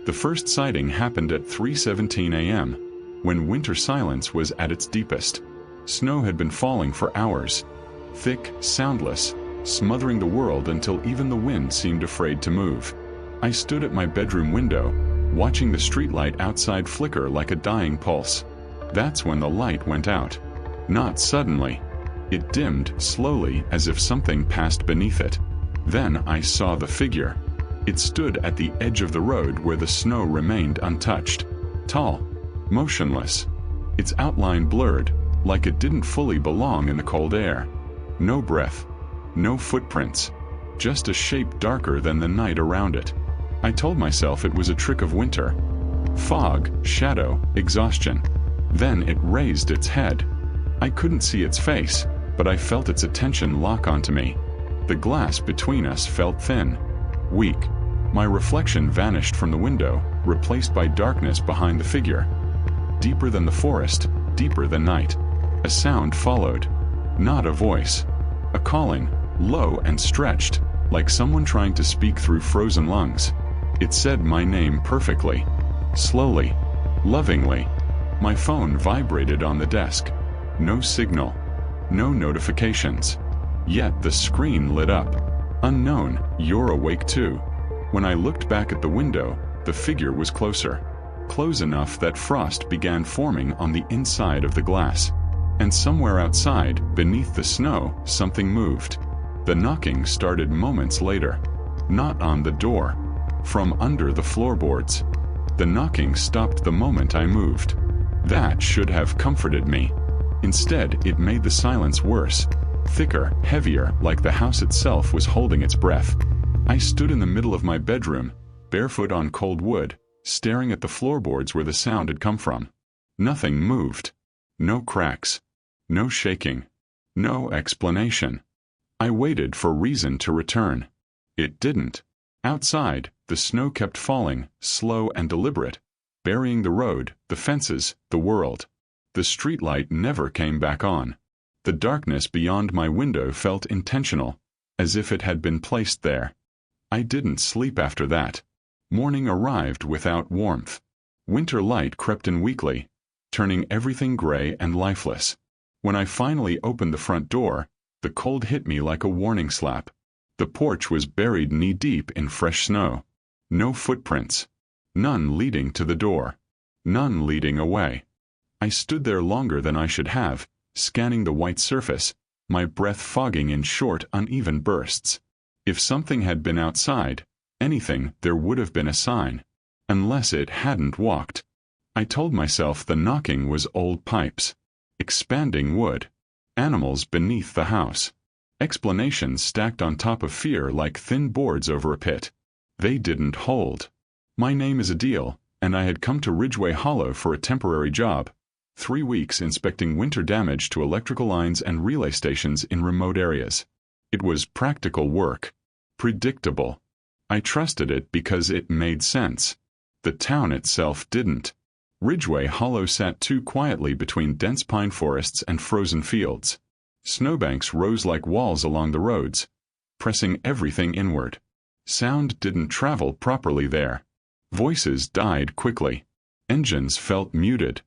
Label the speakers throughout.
Speaker 1: The first sighting happened at 3:17 a.m., when winter silence was at its deepest. Snow had been falling for hours, thick, soundless, smothering the world until even the wind seemed afraid to move. I stood at my bedroom window, watching the streetlight outside flicker like a dying pulse. That's when the light went out. Not suddenly. It dimmed slowly as if something passed beneath it. Then I saw the figure. It stood at the edge of the road where the snow remained untouched. Tall, motionless. Its outline blurred, like it didn't fully belong in the cold air. No breath. No footprints. Just a shape darker than the night around it. I told myself it was a trick of winter. Fog, shadow, exhaustion. Then it raised its head. I couldn't see its face, but I felt its attention lock onto me. The glass between us felt thin, weak. My reflection vanished from the window, replaced by darkness behind the figure. Deeper than the forest, deeper than night. A sound followed. Not a voice. A calling, low and stretched, like someone trying to speak through frozen lungs. It said my name perfectly. Slowly. Lovingly. My phone vibrated on the desk. No signal. No notifications. Yet the screen lit up. Unknown, you're awake too. When I looked back at the window, the figure was closer. Close enough that frost began forming on the inside of the glass. And somewhere outside, beneath the snow, something moved. The knocking started moments later. Not on the door. From under the floorboards. The knocking stopped the moment I moved. That should have comforted me. Instead, it made the silence worse. Thicker, heavier, like the house itself was holding its breath. I stood in the middle of my bedroom, barefoot on cold wood, staring at the floorboards where the sound had come from. Nothing moved. No cracks. No shaking. No explanation. I waited for reason to return. It didn't. Outside, the snow kept falling, slow and deliberate, burying the road, the fences, the world. The streetlight never came back on. The darkness beyond my window felt intentional, as if it had been placed there. I didn't sleep after that. Morning arrived without warmth. Winter light crept in weakly, turning everything gray and lifeless. When I finally opened the front door, the cold hit me like a warning slap. The porch was buried knee-deep in fresh snow. No footprints. None leading to the door. None leading away. I stood there longer than I should have, scanning the white surface, my breath fogging in short, uneven bursts. If something had been outside, anything, there would have been a sign. Unless it hadn't walked. I told myself the knocking was old pipes. Expanding wood. Animals beneath the house. Explanations stacked on top of fear like thin boards over a pit. They didn't hold. My name is Adeel, and I had come to Ridgeway Hollow for a temporary job. 3 weeks inspecting winter damage to electrical lines and relay stations in remote areas. It was practical work. Predictable. I trusted it because it made sense. The town itself didn't. Ridgeway Hollow sat too quietly between dense pine forests and frozen fields. Snowbanks rose like walls along the roads, pressing everything inward. Sound didn't travel properly there. Voices died quickly. Engines felt muted.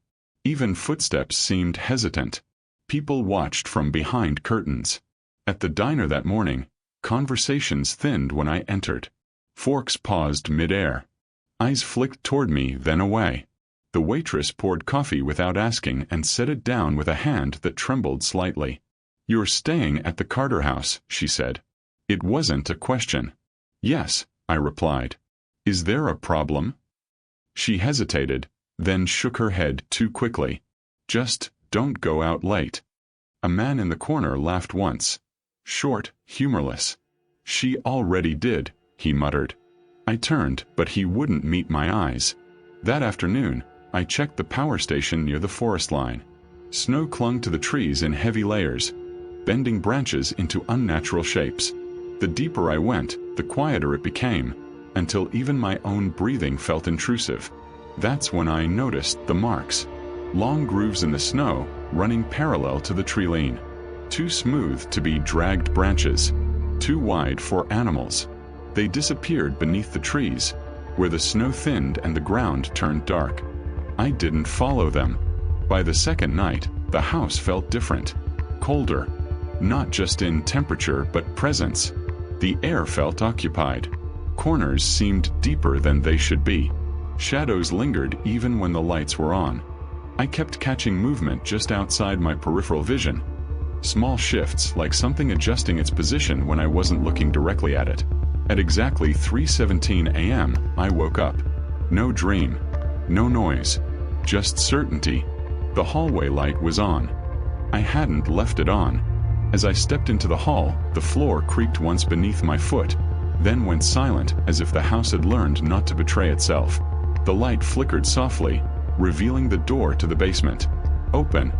Speaker 1: Even footsteps seemed hesitant. People watched from behind curtains. At the diner that morning, conversations thinned when I entered. Forks paused mid-air. Eyes flicked toward me, then away. The waitress poured coffee without asking and set it down with a hand that trembled slightly. "You're staying at the Carter house," she said. It wasn't a question. "Yes," I replied. "Is there a problem?" She hesitated, then shook her head too quickly. "Just don't go out late." A man in the corner laughed once. Short, humorless. "She already did," he muttered. I turned, but he wouldn't meet my eyes. That afternoon, I checked the power station near the forest line. Snow clung to the trees in heavy layers, bending branches into unnatural shapes. The deeper I went, the quieter it became, until even my own breathing felt intrusive. That's when I noticed the marks. Long grooves in the snow, running parallel to the tree-line. Too smooth to be dragged branches. Too wide for animals. They disappeared beneath the trees, where the snow thinned and the ground turned dark. I didn't follow them. By the second night, the house felt different. Colder. Not just in temperature but presence. The air felt occupied. Corners seemed deeper than they should be. Shadows lingered even when the lights were on. I kept catching movement just outside my peripheral vision. Small shifts, like something adjusting its position when I wasn't looking directly at it. At exactly 3:17 a.m., I woke up. No dream. No noise. Just certainty. The hallway light was on. I hadn't left it on. As I stepped into the hall, the floor creaked once beneath my foot, then went silent as if the house had learned not to betray itself. The light flickered softly, revealing the door to the basement. Open.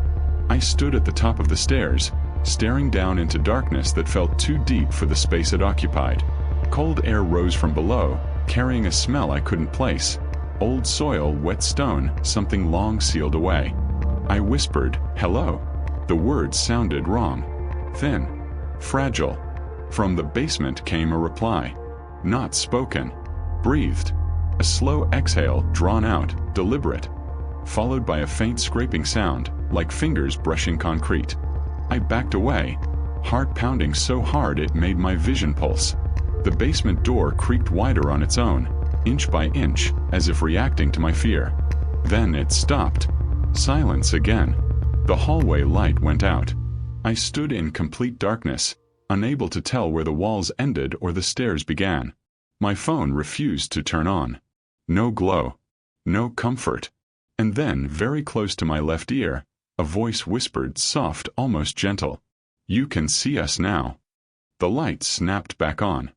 Speaker 1: I stood at the top of the stairs, staring down into darkness that felt too deep for the space it occupied. Cold air rose from below, carrying a smell I couldn't place. Old soil, wet stone, something long sealed away. I whispered, "Hello." The words sounded wrong. Thin. Fragile. From the basement came a reply. Not spoken. Breathed. A slow exhale, drawn out, deliberate. Followed by a faint scraping sound, like fingers brushing concrete. I backed away, heart pounding so hard it made my vision pulse. The basement door creaked wider on its own, inch by inch, as if reacting to my fear. Then it stopped. Silence again. The hallway light went out. I stood in complete darkness, unable to tell where the walls ended or the stairs began. My phone refused to turn on. No glow. No comfort. And then, very close to my left ear, a voice whispered, soft, almost gentle. "You can see us now." The light snapped back on.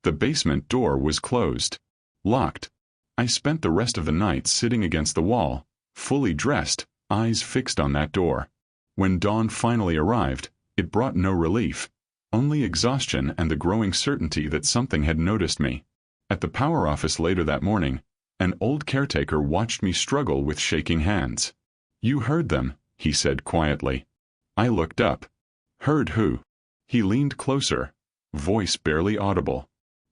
Speaker 1: The basement door was closed. Locked. I spent the rest of the night sitting against the wall, fully dressed, eyes fixed on that door. When dawn finally arrived, it brought no relief, only exhaustion and the growing certainty that something had noticed me. At the power office later that morning, an old caretaker watched me struggle with shaking hands. "You heard them," he said quietly. I looked up. "Heard who?" He leaned closer, voice barely audible.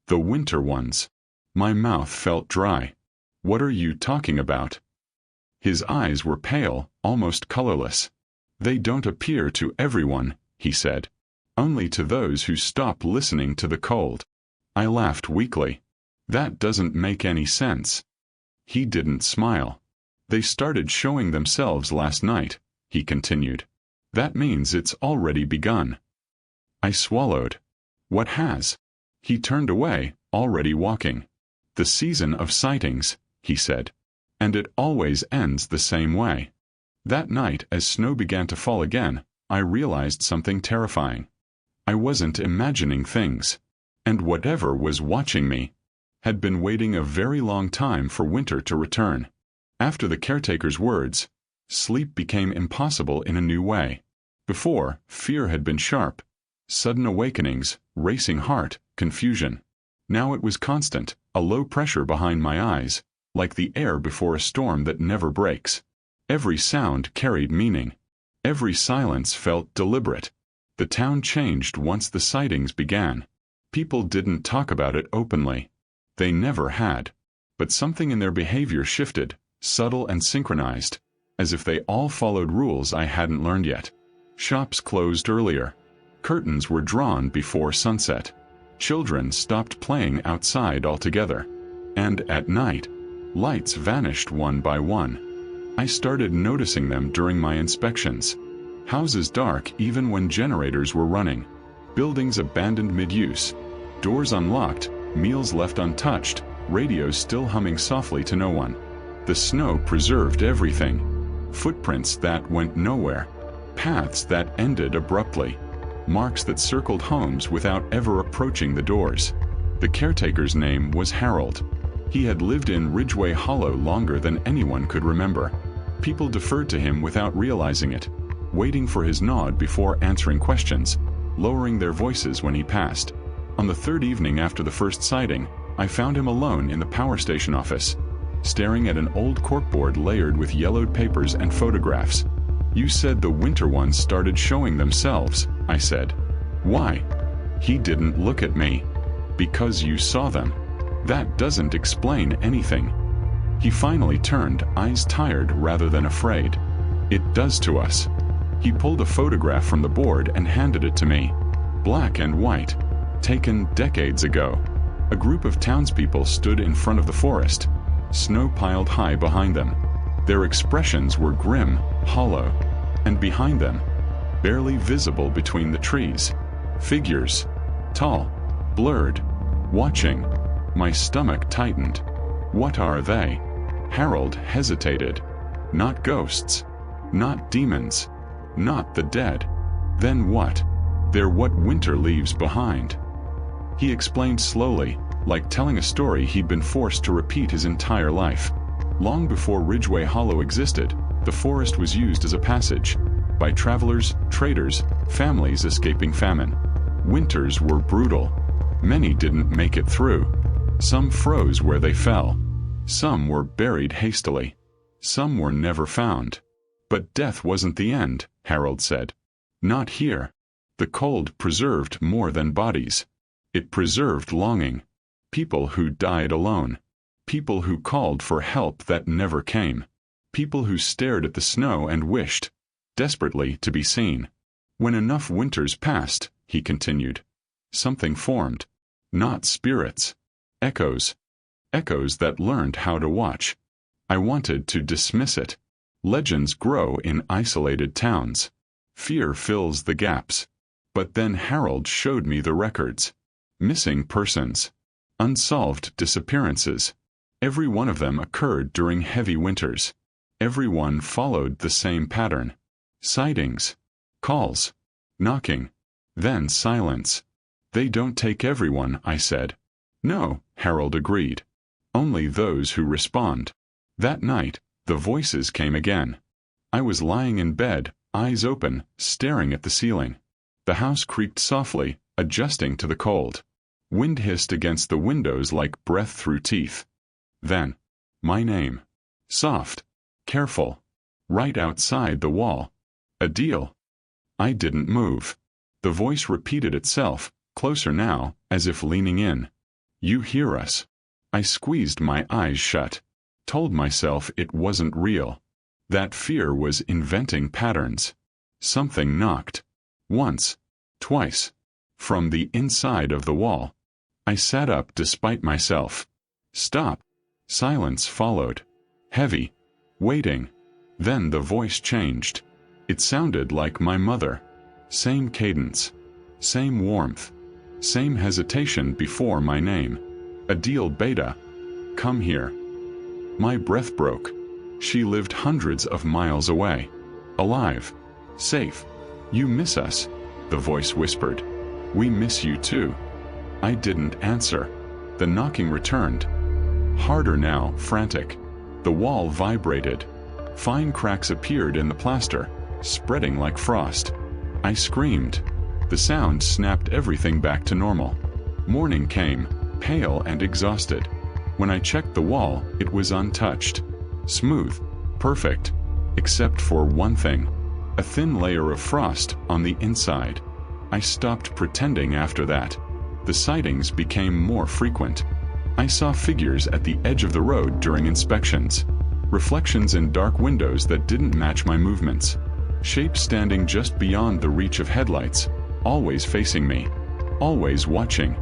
Speaker 1: "The winter ones." My mouth felt dry. "What are you talking about?" His eyes were pale, almost colorless. "They don't appear to everyone," he said. "Only to those who stop listening to the cold." I laughed weakly. "That doesn't make any sense." He didn't smile. "They started showing themselves last night," he continued. "That means it's already begun." I swallowed. "What has?" He turned away, already walking. "The season of sightings," he said. "And it always ends the same way." That night, as snow began to fall again, I realized something terrifying. I wasn't imagining things. And whatever was watching me had been waiting a very long time for winter to return. After the caretaker's words, sleep became impossible in a new way. Before, fear had been sharp. Sudden awakenings, racing heart, confusion. Now it was constant, a low pressure behind my eyes, like the air before a storm that never breaks. Every sound carried meaning. Every silence felt deliberate. The town changed once the sightings began. People didn't talk about it openly. They never had. But something in their behavior shifted, subtle and synchronized, as if they all followed rules I hadn't learned yet. Shops closed earlier. Curtains were drawn before sunset. Children stopped playing outside altogether. And at night, lights vanished one by one. I started noticing them during my inspections. Houses dark even when generators were running. Buildings abandoned mid-use. Doors unlocked, meals left untouched, radios still humming softly to no one. The snow preserved everything. Footprints that went nowhere. Paths that ended abruptly. Marks that circled homes without ever approaching the doors. The caretaker's name was Harold. He had lived in Ridgeway Hollow longer than anyone could remember. People deferred to him without realizing it, waiting for his nod before answering questions, lowering their voices when he passed. On the third evening after the first sighting, I found him alone in the power station office, staring at an old corkboard layered with yellowed papers and photographs. "You said the winter ones started showing themselves," I said. "Why?" He didn't look at me. "Because you saw them." That doesn't explain anything. He finally turned, eyes tired rather than afraid. It does to us. He pulled a photograph from the board and handed it to me. Black and white. Taken decades ago. A group of townspeople stood in front of the forest. Snow piled high behind them. Their expressions were grim, hollow. And behind them, barely visible between the trees, figures. Tall, blurred, watching. My stomach tightened. What are they? Harold hesitated. Not ghosts. Not demons. Not the dead. Then what? They're what winter leaves behind. He explained slowly, like telling a story he'd been forced to repeat his entire life. Long before Ridgeway Hollow existed, the forest was used as a passage by travelers, traders, families escaping famine. Winters were brutal. Many didn't make it through. Some froze where they fell. Some were buried hastily. Some were never found. But death wasn't the end, Harold said. Not here. The cold preserved more than bodies. It preserved longing. People who died alone. People who called for help that never came. People who stared at the snow and wished, desperately, to be seen. When enough winters passed, he continued, something formed. Not spirits. Echoes. Echoes that learned how to watch. I wanted to dismiss it. Legends grow in isolated towns. Fear fills the gaps. But then Harold showed me the records. Missing persons. Unsolved disappearances. Every one of them occurred during heavy winters. Every one followed the same pattern. Sightings. Calls. Knocking. Then silence. They don't take everyone, I said. No, Harold agreed. Only those who respond. That night, the voices came again. I was lying in bed, eyes open, staring at the ceiling. The house creaked softly, adjusting to the cold. Wind hissed against the windows like breath through teeth. Then, my name. Soft. Careful. Right outside the wall. Adeel. I didn't move. The voice repeated itself, closer now, as if leaning in. You hear us. I squeezed my eyes shut. Told myself it wasn't real. That fear was inventing patterns. Something knocked. Once. Twice. From the inside of the wall. I sat up despite myself. Stop. Silence followed. Heavy. Waiting. Then the voice changed. It sounded like my mother. Same cadence. Same warmth. Same hesitation before my name. Adeel Beta. Come here. My breath broke. She lived hundreds of miles away. Alive. Safe. You miss us, the voice whispered. We miss you too. I didn't answer. The knocking returned. Harder now, frantic. The wall vibrated. Fine cracks appeared in the plaster, spreading like frost. I screamed. The sound snapped everything back to normal. Morning came, pale and exhausted. When I checked the wall, it was untouched. Smooth. Perfect. Except for one thing. A thin layer of frost on the inside. I stopped pretending after that. The sightings became more frequent. I saw figures at the edge of the road during inspections. Reflections in dark windows that didn't match my movements. Shapes standing just beyond the reach of headlights, always facing me, always watching.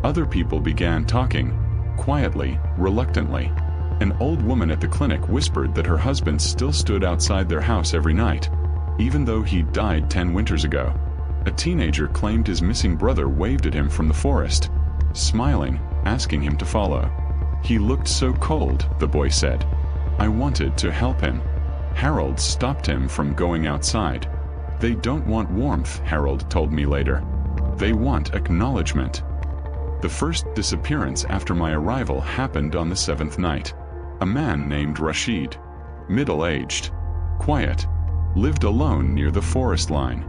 Speaker 1: Other people began talking, quietly, reluctantly. An old woman at the clinic whispered that her husband still stood outside their house every night, even though he'd died 10 winters ago. A teenager claimed his missing brother waved at him from the forest, smiling, asking him to follow. He looked so cold, the boy said. I wanted to help him. Harold stopped him from going outside. They don't want warmth, Harold told me later. They want acknowledgement. The first disappearance after my arrival happened on the 7th night. A man named Rashid. Middle-aged. Quiet. Lived alone near the forest line.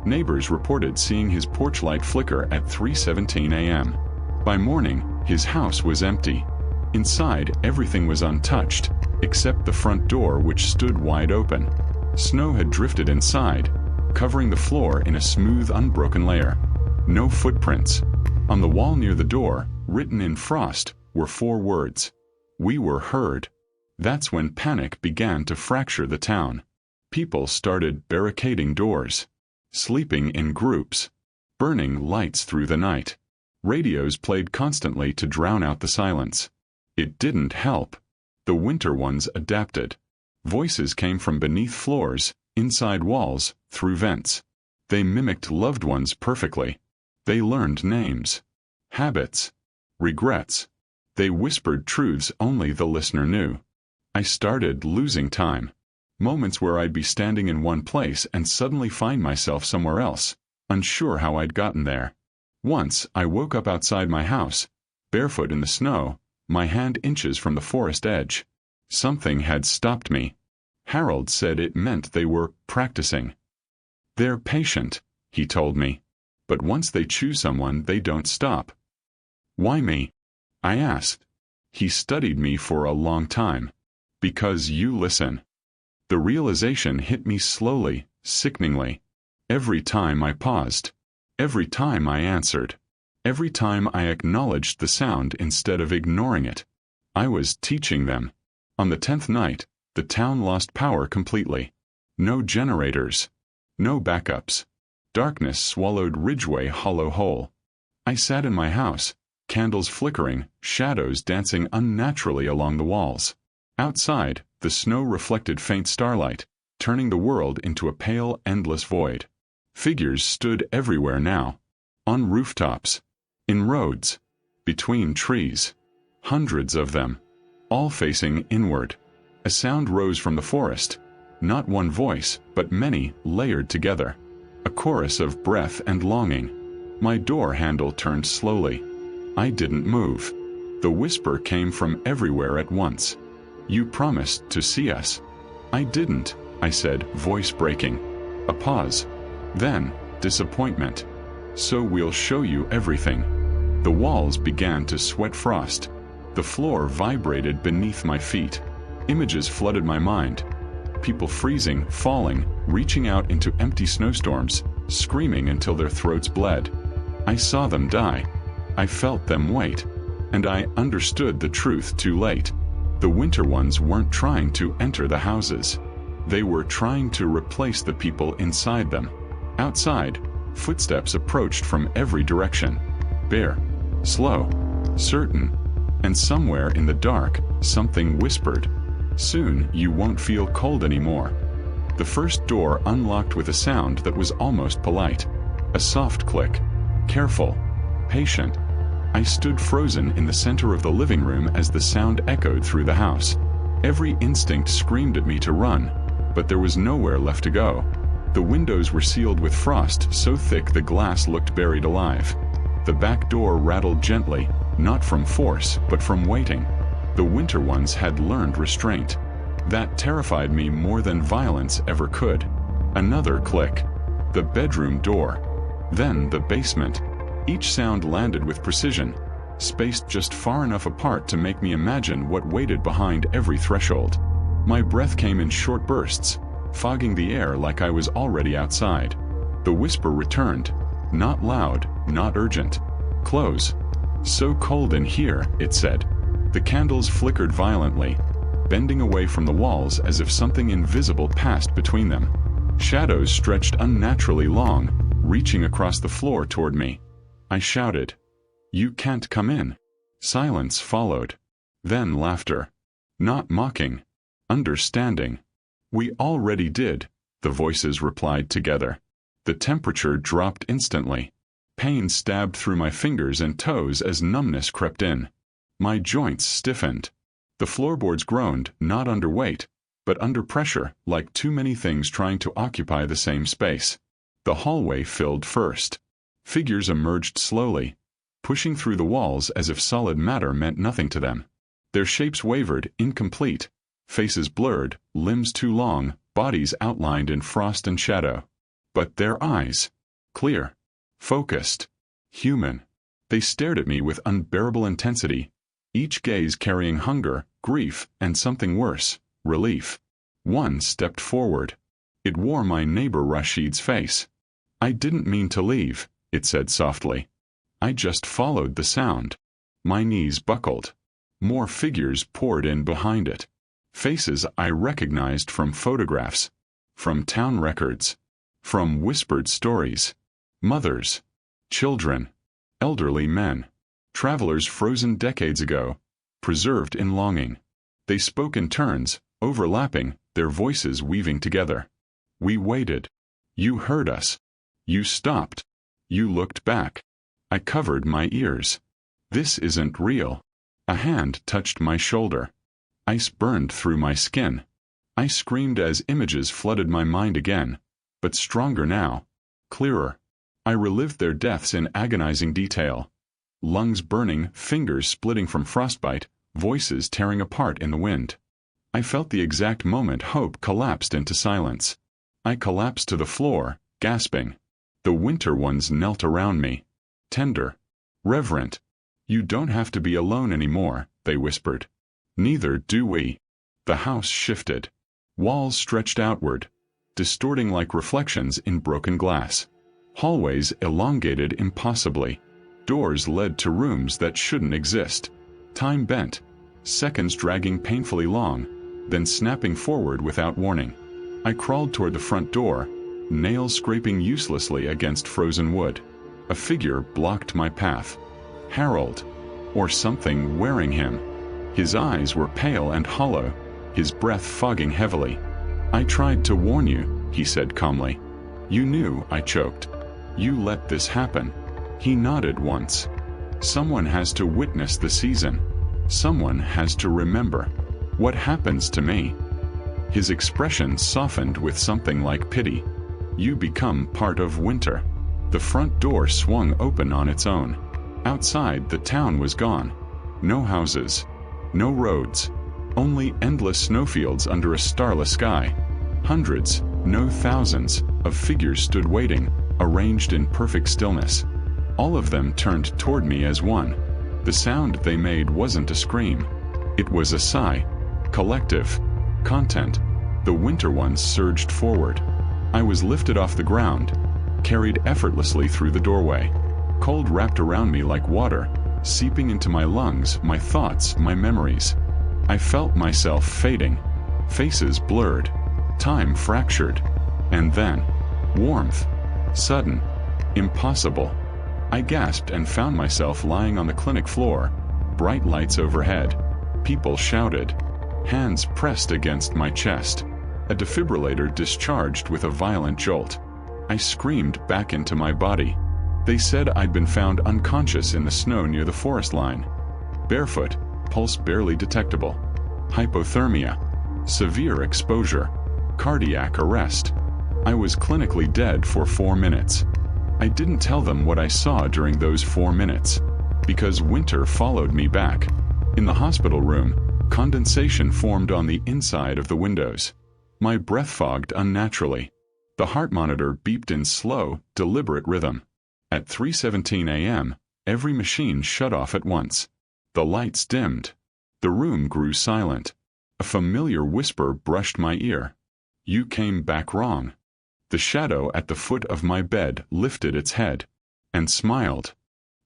Speaker 1: Neighbors reported seeing his porch light flicker at 3:17 a.m. By morning, his house was empty. Inside, everything was untouched, except the front door which stood wide open. Snow had drifted inside, covering the floor in a smooth, unbroken layer. No footprints. On the wall near the door, written in frost, were 4 words. We were heard. That's when panic began to fracture the town. People started barricading doors, sleeping in groups, burning lights through the night. Radios played constantly to drown out the silence. It didn't help. The winter ones adapted. Voices came from beneath floors, inside walls, through vents. They mimicked loved ones perfectly. They learned names, habits, regrets. They whispered truths only the listener knew. I started losing time. Moments where I'd be standing in one place and suddenly find myself somewhere else, unsure how I'd gotten there. Once, I woke up outside my house, barefoot in the snow, my hand inches from the forest edge. Something had stopped me. Harold said it meant they were practicing. They're patient, he told me. But once they choose someone, they don't stop. Why me? I asked. He studied me for a long time. Because you listen. The realization hit me slowly, sickeningly. Every time I paused. Every time I answered. Every time I acknowledged the sound instead of ignoring it. I was teaching them. On the 10th night, the town lost power completely. No generators. No backups. Darkness swallowed Ridgeway Hollow whole. I sat in my house, candles flickering, shadows dancing unnaturally along the walls. Outside, the snow reflected faint starlight, turning the world into a pale, endless void. Figures stood everywhere now. On rooftops. In roads. Between trees. Hundreds of them. All facing inward. A sound rose from the forest. Not one voice, but many, layered together. A chorus of breath and longing. My door handle turned slowly. I didn't move. The whisper came from everywhere at once. You promised to see us. I didn't, I said, voice breaking. A pause. Then, disappointment. So we'll show you everything. The walls began to sweat frost. The floor vibrated beneath my feet. Images flooded my mind. People freezing, falling, reaching out into empty snowstorms, screaming until their throats bled. I saw them die. I felt them wait. And I understood the truth too late. The winter ones weren't trying to enter the houses. They were trying to replace the people inside them. Outside, footsteps approached from every direction. Bare, slow, certain. And somewhere in the dark, something whispered, "Soon you won't feel cold anymore." The first door unlocked with a sound that was almost polite. A soft click. Careful. Patient. I stood frozen in the center of the living room as the sound echoed through the house. Every instinct screamed at me to run, but there was nowhere left to go. The windows were sealed with frost so thick the glass looked buried alive. The back door rattled gently, not from force, but from waiting. The winter ones had learned restraint. That terrified me more than violence ever could. Another click. The bedroom door. Then the basement. Each sound landed with precision, spaced just far enough apart to make me imagine what waited behind every threshold. My breath came in short bursts, fogging the air like I was already outside. The whisper returned. Not loud, not urgent. Close. So cold in here, it said. The candles flickered violently, bending away from the walls as if something invisible passed between them. Shadows stretched unnaturally long, reaching across the floor toward me. I shouted, "You can't come in." Silence followed. Then laughter. Not mocking. Understanding. "We already did," the voices replied together. The temperature dropped instantly. Pain stabbed through my fingers and toes as numbness crept in. My joints stiffened. The floorboards groaned, not under weight, but under pressure, like too many things trying to occupy the same space. The hallway filled first. Figures emerged slowly, pushing through the walls as if solid matter meant nothing to them. Their shapes wavered, incomplete, faces blurred, limbs too long, bodies outlined in frost and shadow. But their eyes, clear, focused, human. They stared at me with unbearable intensity, each gaze carrying hunger, grief, and something worse, relief. One stepped forward. It wore my neighbor Rashid's face. "I didn't mean to leave," it said softly. "I just followed the sound." My knees buckled. More figures poured in behind it. Faces I recognized from photographs, from town records, from whispered stories. Mothers, children, elderly men, travelers frozen decades ago, preserved in longing. They spoke in turns, overlapping, their voices weaving together. We waited. You heard us. You stopped. You looked back. I covered my ears. This isn't real. A hand touched my shoulder. Ice burned through my skin. I screamed as images flooded my mind again, but stronger now, clearer. I relived their deaths in agonizing detail. Lungs burning, fingers splitting from frostbite, voices tearing apart in the wind. I felt the exact moment hope collapsed into silence. I collapsed to the floor, gasping. The winter ones knelt around me. Tender. Reverent. You don't have to be alone anymore, they whispered. Neither do we. The house shifted. Walls stretched outward, distorting like reflections in broken glass. Hallways elongated impossibly. Doors led to rooms that shouldn't exist. Time bent, seconds dragging painfully long, then snapping forward without warning. I crawled toward the front door, nails scraping uselessly against frozen wood. A figure blocked my path. Harold, or something wearing him. His eyes were pale and hollow, his breath fogging heavily. I tried to warn you, he said calmly. You knew, I choked. You let this happen. He nodded once. Someone has to witness the season. Someone has to remember. What happens to me? His expression softened with something like pity. You become part of winter. The front door swung open on its own. Outside, the town was gone. No houses. No roads. Only endless snowfields under a starless sky. Hundreds, no thousands, of figures stood waiting, arranged in perfect stillness. All of them turned toward me as one. The sound they made wasn't a scream. It was a sigh. Collective. Content. The winter ones surged forward. I was lifted off the ground, carried effortlessly through the doorway. Cold wrapped around me like water, seeping into my lungs, my thoughts, my memories. I felt myself fading. Faces blurred. Time fractured. And then, warmth. Sudden. Impossible. I gasped and found myself lying on the clinic floor. Bright lights overhead. People shouted. Hands pressed against my chest. A defibrillator discharged with a violent jolt. I screamed back into my body. They said I'd been found unconscious in the snow near the forest line. Barefoot, pulse barely detectable. Hypothermia. Severe exposure. Cardiac arrest. I was clinically dead for 4 minutes. I didn't tell them what I saw during those 4 minutes, because winter followed me back. In the hospital room, condensation formed on the inside of the windows. My breath fogged unnaturally. The heart monitor beeped in slow, deliberate rhythm. At 3:17 a.m., every machine shut off at once. The lights dimmed. The room grew silent. A familiar whisper brushed my ear. You came back wrong. The shadow at the foot of my bed lifted its head and smiled.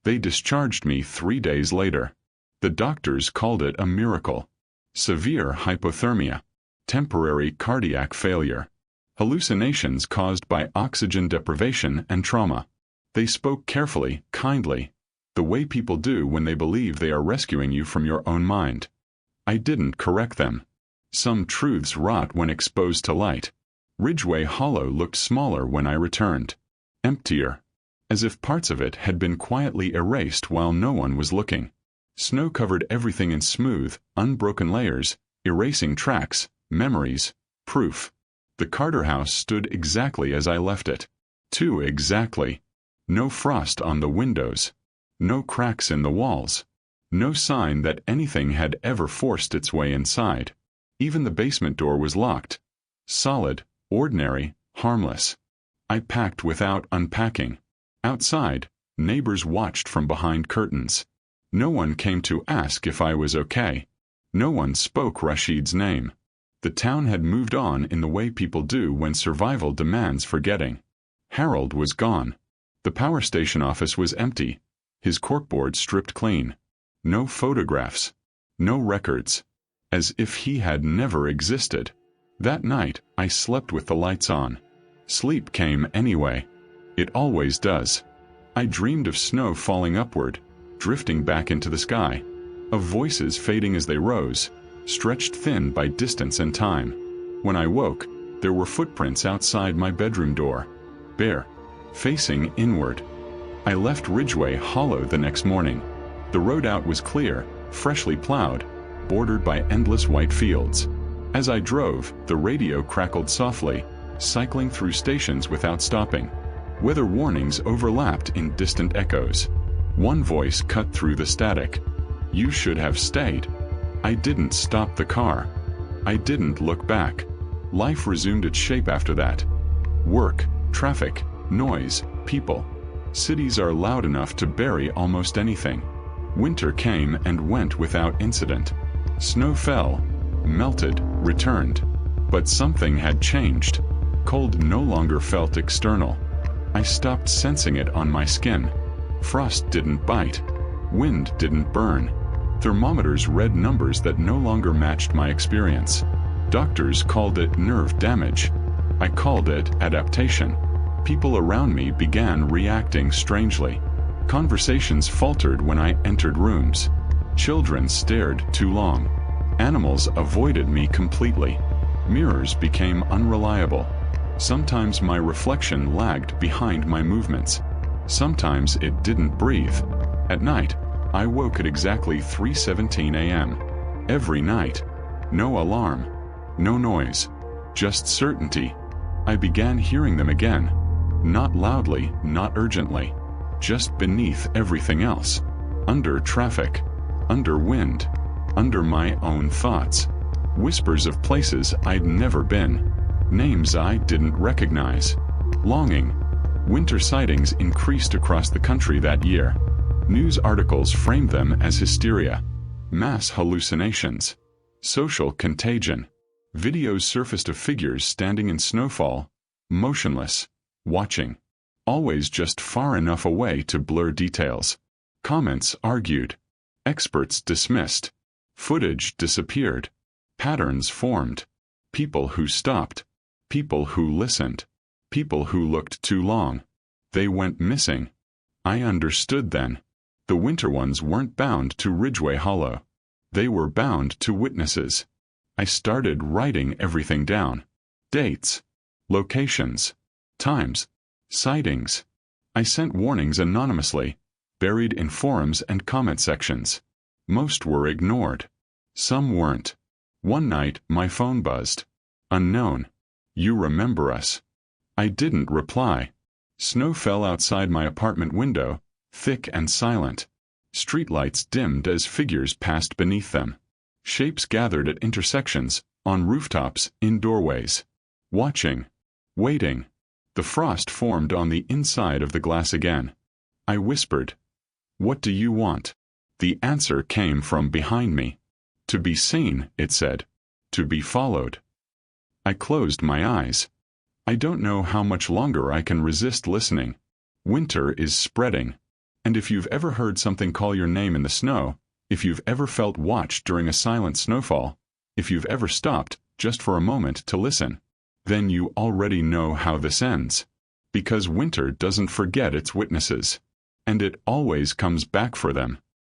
Speaker 1: They discharged me 3 days later. The doctors called it a miracle. Severe hypothermia. Temporary cardiac failure. Hallucinations caused by oxygen deprivation and trauma. They spoke carefully, kindly, the way people do when they believe they are rescuing you from your own mind. I didn't correct them. Some truths rot when exposed to light. Ridgeway Hollow looked smaller when I returned. Emptier. As if parts of it had been quietly erased while no one was looking. Snow covered everything in smooth, unbroken layers, erasing tracks, memories, proof. The Carter house stood exactly as I left it. Too exactly. No frost on the windows. No cracks in the walls. No sign that anything had ever forced its way inside. Even the basement door was locked. Solid, ordinary, harmless. I packed without unpacking. Outside, neighbors watched from behind curtains. No one came to ask if I was okay. No one spoke Rashid's name. The town had moved on in the way people do when survival demands forgetting. Harold was gone. The power station office was empty, his corkboard stripped clean. No photographs. No records. As if he had never existed. That night, I slept with the lights on. Sleep came anyway. It always does. I dreamed of snow falling upward, drifting back into the sky, of voices fading as they rose, stretched thin by distance and time. When I woke, there were footprints outside my bedroom door, bare, facing inward. I left Ridgeway Hollow the next morning. The road out was clear, freshly plowed, bordered by endless white fields. As I drove, the radio crackled softly, cycling through stations without stopping. Weather warnings overlapped in distant echoes. One voice cut through the static. "You should have stayed." I didn't stop the car. I didn't look back. Life resumed its shape after that. Work, traffic, noise, people. Cities are loud enough to bury almost anything. Winter came and went without incident. Snow fell, melted, returned. But something had changed. Cold no longer felt external. I stopped sensing it on my skin. Frost didn't bite. Wind didn't burn. Thermometers read numbers that no longer matched my experience. Doctors called it nerve damage. I called it adaptation. People around me began reacting strangely. Conversations faltered when I entered rooms. Children stared too long. Animals avoided me completely. Mirrors became unreliable. Sometimes my reflection lagged behind my movements. Sometimes it didn't breathe. At night, I woke at exactly 3:17 a.m. Every night. No alarm. No noise. Just certainty. I began hearing them again. Not loudly, not urgently. Just beneath everything else. Under traffic. Under wind. Under my own thoughts. Whispers of places I'd never been. Names I didn't recognize. Longing. Winter sightings increased across the country that year. News articles framed them as hysteria. Mass hallucinations. Social contagion. Videos surfaced of figures standing in snowfall, motionless, watching. Always just far enough away to blur details. Comments argued. Experts dismissed. Footage disappeared. Patterns formed. People who stopped. People who listened. People who looked too long. They went missing. I understood then. The winter ones weren't bound to Ridgeway Hollow. They were bound to witnesses. I started writing everything down. Dates. Locations. Times. Sightings. I sent warnings anonymously, buried in forums and comment sections. Most were ignored. Some weren't. One night, my phone buzzed. Unknown. You remember us. I didn't reply. Snow fell outside my apartment window, thick and silent. Streetlights dimmed as figures passed beneath them. Shapes gathered at intersections, on rooftops, in doorways. Watching. Waiting. The frost formed on the inside of the glass again. I whispered. "What do you want?" The answer came from behind me. "To be seen," it said. "To be followed." I closed my eyes. I don't know how much longer I can resist listening. Winter is spreading. And if you've ever heard something call your name in the snow, if you've ever felt watched during a silent snowfall, if you've ever stopped, just for a moment, to listen, then you already know how this ends. Because winter doesn't forget its witnesses. And it always comes back for them.